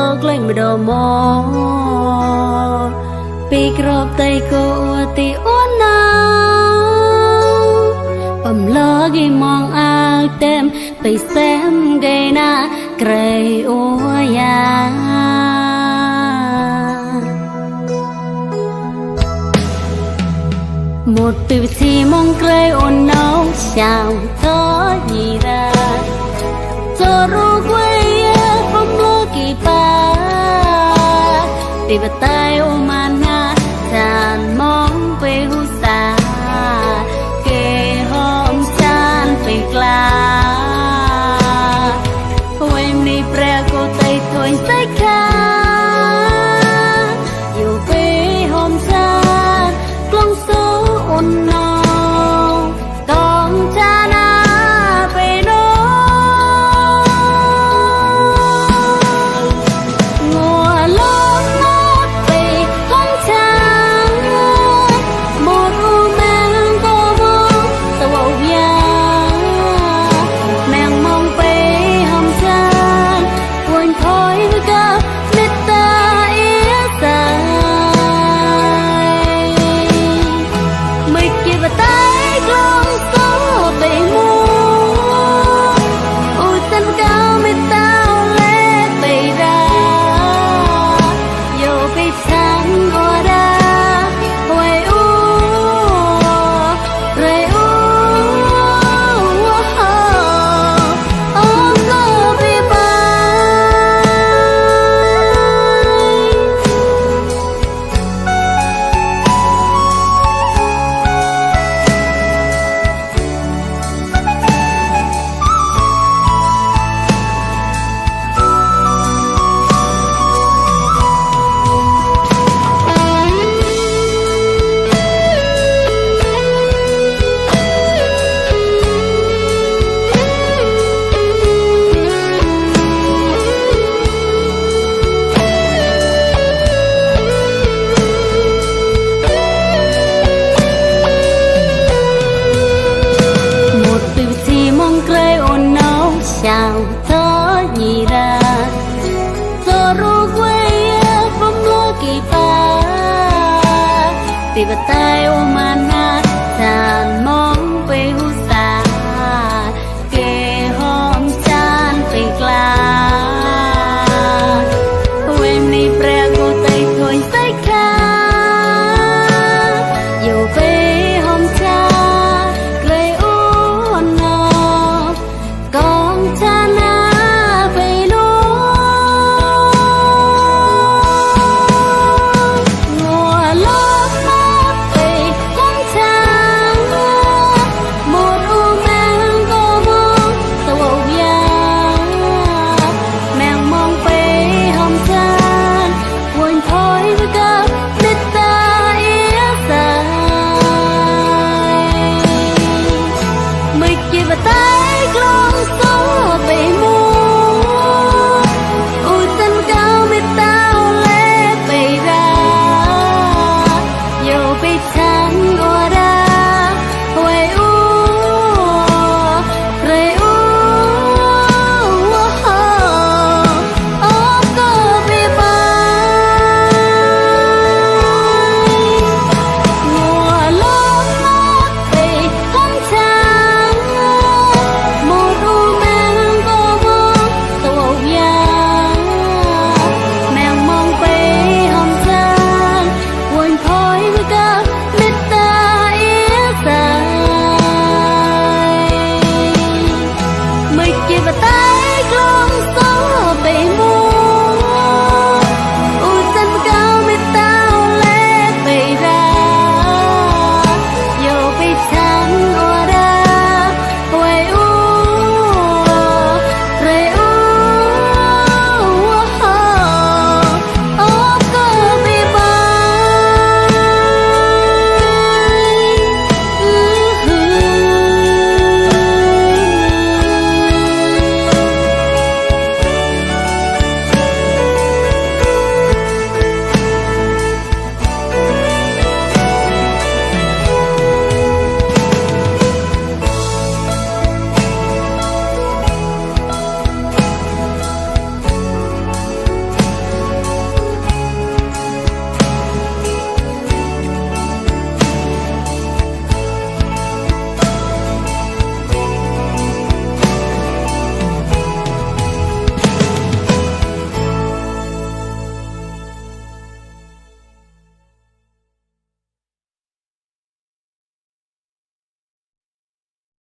tóc lên mà đồ mò bị cọp tay cô ti uốn nào bầm lỡ ghi mong ai tem bị xem gây na kề ô ya một từ chỉ mong kề ôn nấu chào có gì ra cho ru quê không lo kỳ ba đi vào tay ôm man na tràn mong về hu sa kề hôm chan về la em đi pre cô tay thôi say ca yêu về hôm chan con số ôn nâu con cha na về đó ngồi lót ngót về hôm chan một u mang cô mong tàu ya mang mong về hôm chan buồn thôi cơ biết ta ý dài mây kia và tay con số về mua ôi chân cao mây tao lê về ra dù bị sáng hoa đa hoài u rồi u ôm lo về bay một từ chỉ mong kề ôn nấu chào có gì ra cho ru quê không lo kỳ ba đi vào tay ôm man